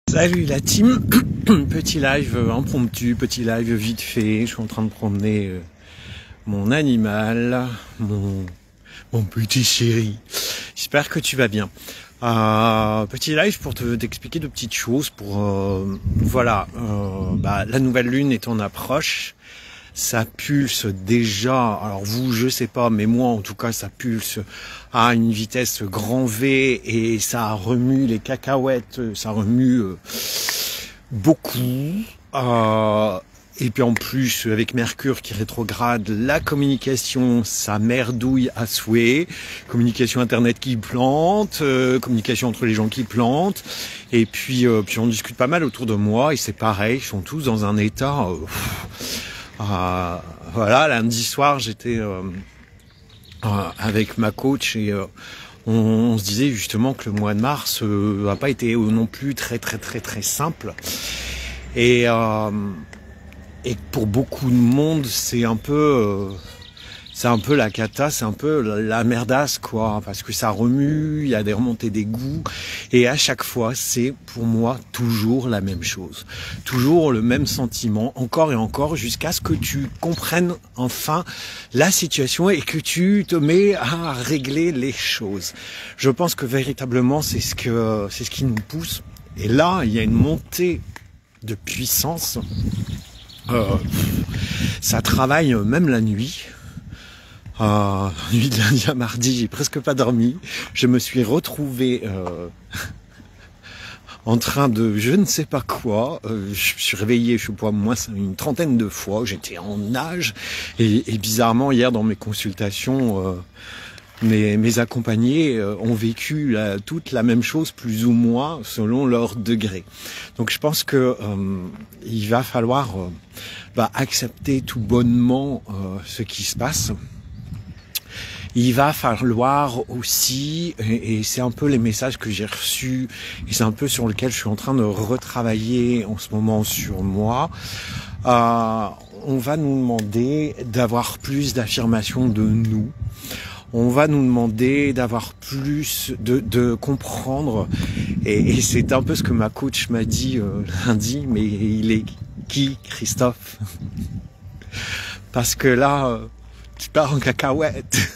Salut la team, petit live impromptu, petit live vite fait, je suis en train de promener mon animal, mon petit chéri, j'espère que tu vas bien. Petit live pour t'expliquer de petites choses, pour la nouvelle lune est en approche, ça pulse déjà, alors vous je sais pas, mais moi en tout cas ça pulse à une vitesse grand V et ça remue les cacahuètes, ça remue beaucoup. Et puis en plus avec Mercure qui rétrograde, la communication ça merdouille à souhait, communication internet qui plante, communication entre les gens qui plantent, et puis on discute pas mal autour de moi et c'est pareil, ils sont tous dans un état voilà, lundi soir, j'étais avec ma coach et on se disait justement que le mois de mars n'a pas été non plus très simple. Et pour beaucoup de monde, c'est un peu la cata, c'est un peu la merdasse, quoi, parce que ça remue, il y a des remontées d'égout, et à chaque fois, c'est pour moi toujours la même chose. Toujours le même sentiment, encore et encore, jusqu'à ce que tu comprennes enfin la situation et que tu te mets à régler les choses. Je pense que véritablement, c'est ce qui nous pousse. Et là, il y a une montée de puissance. Ça travaille même la nuit. Nuit de lundi à mardi, j'ai presque pas dormi. Je me suis retrouvé en train de je ne sais pas quoi. Je me suis réveillé, je sais pas, moins une trentaine de fois. J'étais en nage et bizarrement hier dans mes consultations, mes accompagnés ont vécu toute la même chose plus ou moins selon leur degré. Donc je pense que il va falloir accepter tout bonnement ce qui se passe. Il va falloir aussi, et c'est un peu les messages que j'ai reçus, et c'est un peu sur lequel je suis en train de retravailler en ce moment sur moi, on va nous demander d'avoir plus d'affirmation de nous. On va nous demander d'avoir plus, de comprendre, et c'est un peu ce que ma coach m'a dit lundi, mais il est qui, Christophe? Parce que là... tu pars en cacahuète.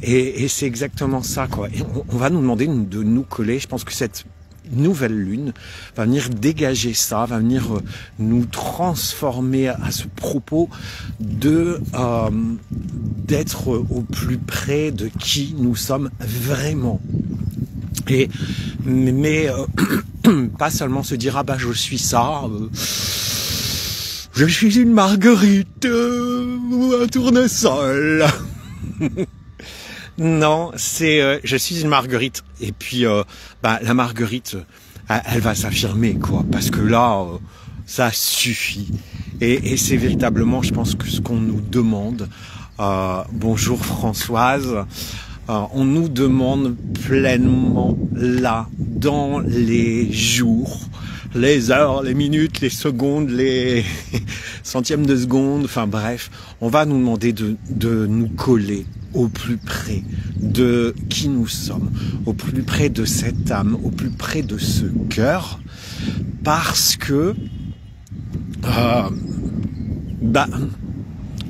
et c'est exactement ça, quoi. Et on va nous demander de nous coller. Je pense que cette nouvelle lune va venir dégager ça, va venir nous transformer à ce propos d'être au plus près de qui nous sommes vraiment. Mais pas seulement se dire je suis ça. Je suis une marguerite ou un tournesol. Non, c'est je suis une marguerite. Et puis la marguerite, elle va s'affirmer, quoi, parce que là, ça suffit. Et c'est véritablement, je pense, que ce qu'on nous demande. Bonjour Françoise. On nous demande pleinement là, dans les jours, les heures, les minutes, les secondes, les centièmes de seconde, enfin bref, on va nous demander de nous coller au plus près de qui nous sommes, au plus près de cette âme, au plus près de ce cœur, parce que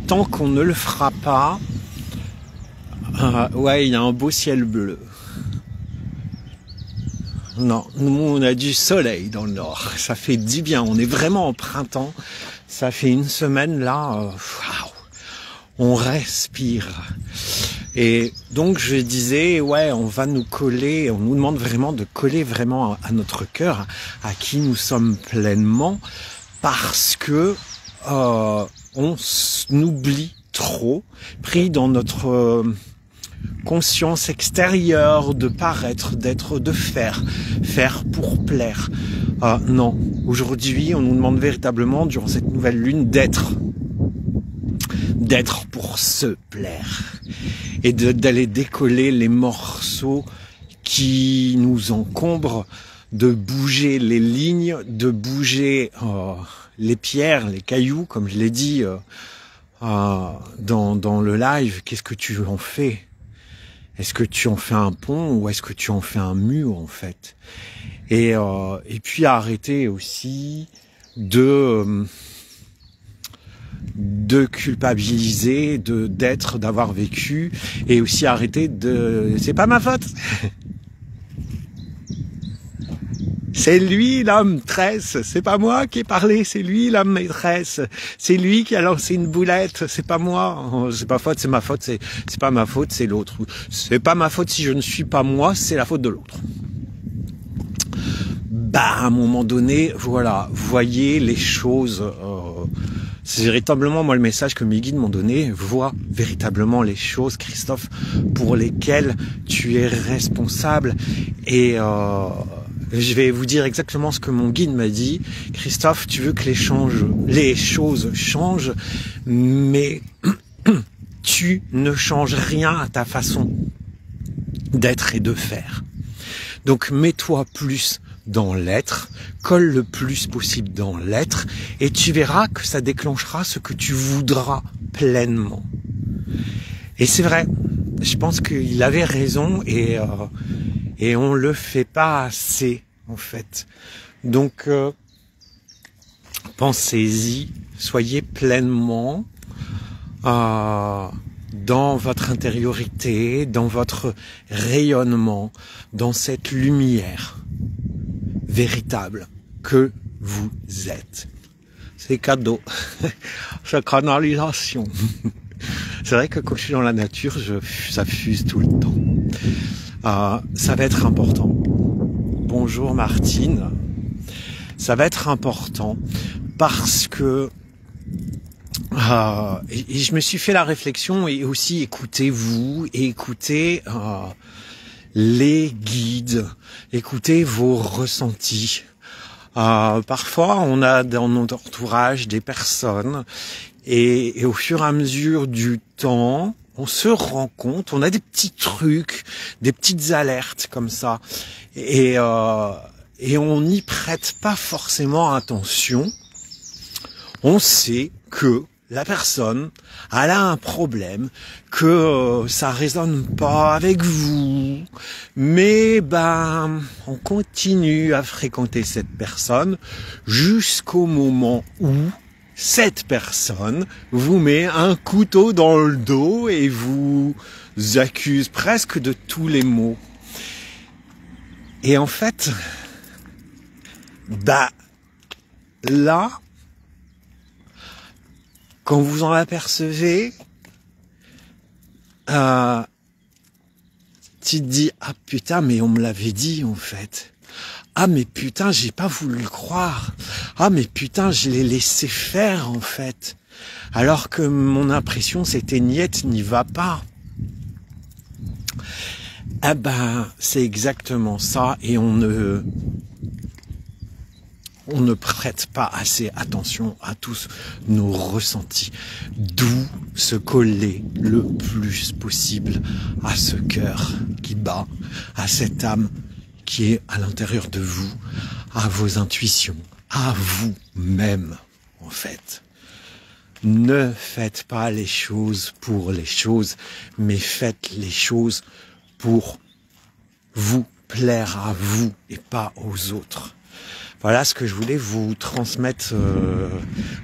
tant qu'on ne le fera pas, il y a un beau ciel bleu. Non, nous on a du soleil dans le nord, ça fait du bien, on est vraiment en printemps, ça fait une semaine là, on respire. Et donc je disais, on va nous coller, on nous demande vraiment de coller vraiment à notre cœur, à qui nous sommes pleinement, parce que on oublie trop, pris dans notre... conscience extérieure, de paraître, de faire pour plaire. Non, aujourd'hui, on nous demande véritablement, durant cette nouvelle lune, d'être pour se plaire et d'aller décoller les morceaux qui nous encombrent, de bouger les lignes, de bouger les pierres, les cailloux, comme je l'ai dit dans le live. Qu'est-ce que tu en fais ? Est-ce que tu en fais un pont ou est-ce que tu en fais un mur en fait? Et puis arrêter aussi de culpabiliser, d'avoir vécu, et aussi arrêter c'est pas ma faute. C'est lui l'homme tresse, c'est pas moi qui ai parlé, c'est lui l'homme maîtresse, c'est lui qui a lancé une boulette, c'est pas moi, c'est pas faute, c'est ma faute, c'est pas ma faute, c'est l'autre. C'est pas ma faute si je ne suis pas moi, c'est la faute de l'autre. Bah, à un moment donné, voilà, voyez les choses, c'est véritablement moi le message que mes guides m'ont donné, vois véritablement les choses, Christophe, pour lesquelles tu es responsable. Et je vais vous dire exactement ce que mon guide m'a dit. Christophe, tu veux que les choses changent, mais tu ne changes rien à ta façon d'être et de faire. Donc mets-toi plus dans l'être, colle le plus possible dans l'être, et tu verras que ça déclenchera ce que tu voudras pleinement. Et c'est vrai, je pense qu'il avait raison, et on le fait pas assez en fait. Donc pensez-y, soyez pleinement dans votre intériorité, dans votre rayonnement, dans cette lumière véritable que vous êtes. C'est cadeau. C'est canalisation. C'est vrai que quand je suis dans la nature, ça fuse tout le temps. Ça va être important. Bonjour Martine. Ça va être important parce que et je me suis fait la réflexion, et aussi écoutez-vous et écoutez les guides, écoutez vos ressentis. Parfois on a dans notre entourage des personnes, et au fur et à mesure du temps, on se rend compte, on a des petits trucs, des petites alertes comme ça, et on n'y prête pas forcément attention. On sait que la personne, elle a un problème, que ça résonne pas avec vous, mais on continue à fréquenter cette personne jusqu'au moment où cette personne vous met un couteau dans le dos et vous accuse presque de tous les maux. Et en fait, là, quand vous en apercevez, tu te dis, ah putain, mais on me l'avait dit en fait. Ah mais putain, j'ai pas voulu le croire. Ah mais putain, je l'ai laissé faire en fait. Alors que mon impression c'était niette, n'y va pas. C'est exactement ça, et on ne prête pas assez attention à tous nos ressentis. D'où se coller le plus possible à ce cœur qui bat, à cette âme qui est à l'intérieur de vous, à vos intuitions, à vous-même, en fait. Ne faites pas les choses pour les choses, mais faites les choses pour vous plaire à vous et pas aux autres. Voilà ce que je voulais vous transmettre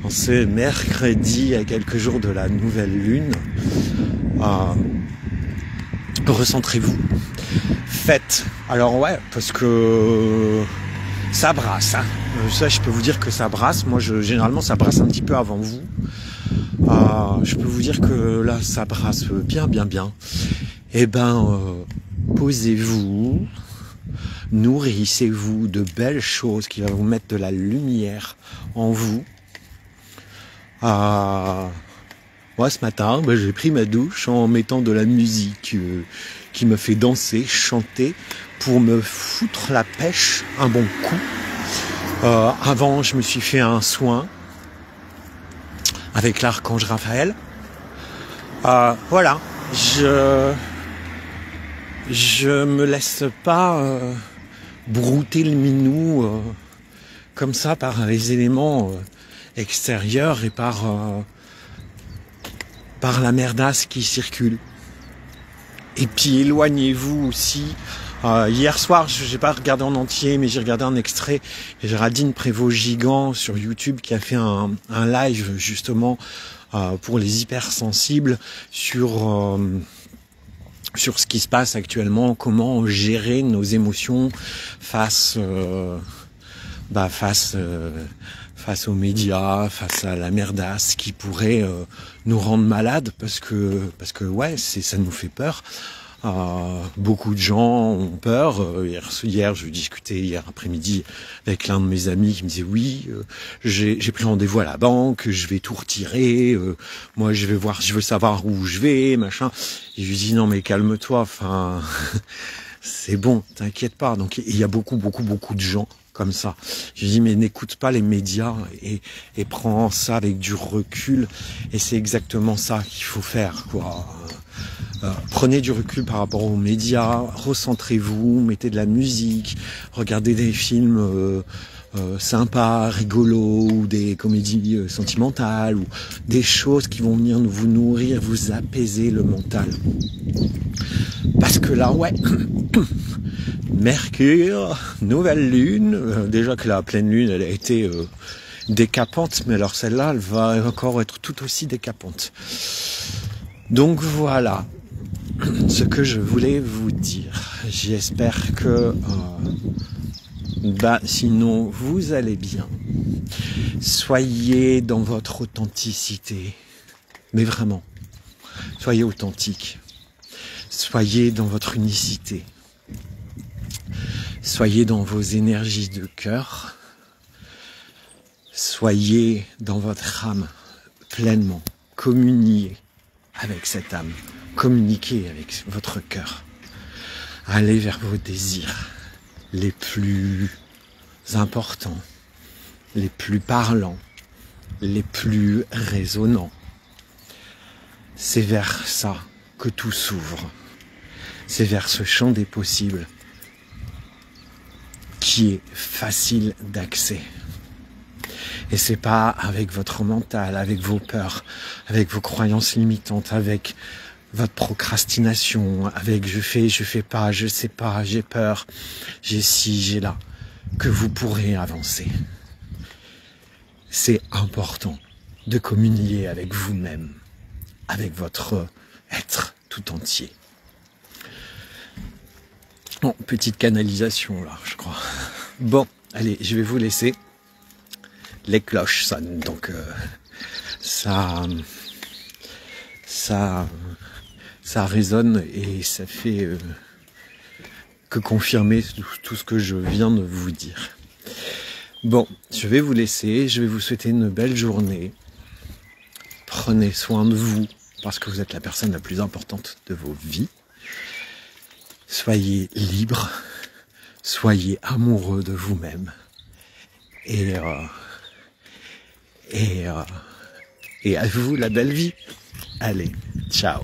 en ce mercredi, à quelques jours de la nouvelle lune. Recentrez-vous. Faites. Alors ouais, parce que ça brasse. Hein. Ça, je peux vous dire que ça brasse. Moi, généralement, ça brasse un petit peu avant vous. Je peux vous dire que là, ça brasse bien. Posez-vous. Nourrissez-vous de belles choses qui vont vous mettre de la lumière en vous. Moi, ce matin, j'ai pris ma douche en mettant de la musique qui me fait danser, chanter, pour me foutre la pêche un bon coup. Avant, je me suis fait un soin avec l'archange Raphaël. Voilà, je me laisse pas brouter le minou comme ça par les éléments extérieurs et par la merdasse qui circule. Et puis éloignez-vous aussi. Hier soir, j'ai pas regardé en entier, mais j'ai regardé un extrait. Géraldine Prévost-Gigant sur YouTube qui a fait un live justement pour les hypersensibles sur ce qui se passe actuellement, comment gérer nos émotions face aux médias, face à la merdasse qui pourrait nous rendre malades parce que ouais, ça nous fait peur. Beaucoup de gens ont peur. Hier, je discutais hier après-midi avec l'un de mes amis qui me disait oui, j'ai pris rendez-vous à la banque, je vais tout retirer. Moi, je veux savoir où je vais, machin. Et je lui dis non mais calme-toi. Enfin, c'est bon, t'inquiète pas. Donc il y a beaucoup de gens comme ça. Je lui dis mais n'écoute pas les médias et prends ça avec du recul. Et c'est exactement ça qu'il faut faire, quoi. Prenez du recul par rapport aux médias, recentrez-vous, mettez de la musique, regardez des films sympas, rigolos, ou des comédies sentimentales, ou des choses qui vont venir vous nourrir, vous apaiser le mental. Parce que là, ouais, Mercure, nouvelle lune, déjà que la pleine lune, elle a été décapante, mais alors celle-là, elle va encore être tout aussi décapante. Donc voilà ce que je voulais vous dire. J'espère que sinon vous allez bien. Soyez dans votre authenticité. Mais vraiment, soyez authentique. Soyez dans votre unicité. Soyez dans vos énergies de cœur. Soyez dans votre âme pleinement. Communiez avec cette âme. Communiquez avec votre cœur. Allez vers vos désirs les plus importants, les plus parlants, les plus résonnants. C'est vers ça que tout s'ouvre. C'est vers ce champ des possibles qui est facile d'accès. Et c'est pas avec votre mental, avec vos peurs, avec vos croyances limitantes, avec votre procrastination, avec je fais pas, je sais pas, j'ai peur, j'ai ci, j'ai là, que vous pourrez avancer. C'est important de communier avec vous-même, avec votre être tout entier. Bon, petite canalisation là, je crois. Bon, allez, je vais vous laisser. Les cloches sonnent, donc ça résonne et ça fait que confirmer tout ce que je viens de vous dire. Bon, je vais vous laisser, je vais vous souhaiter une belle journée. Prenez soin de vous, parce que vous êtes la personne la plus importante de vos vies. Soyez libre, soyez amoureux de vous-même. Et à vous la belle vie. Allez, ciao.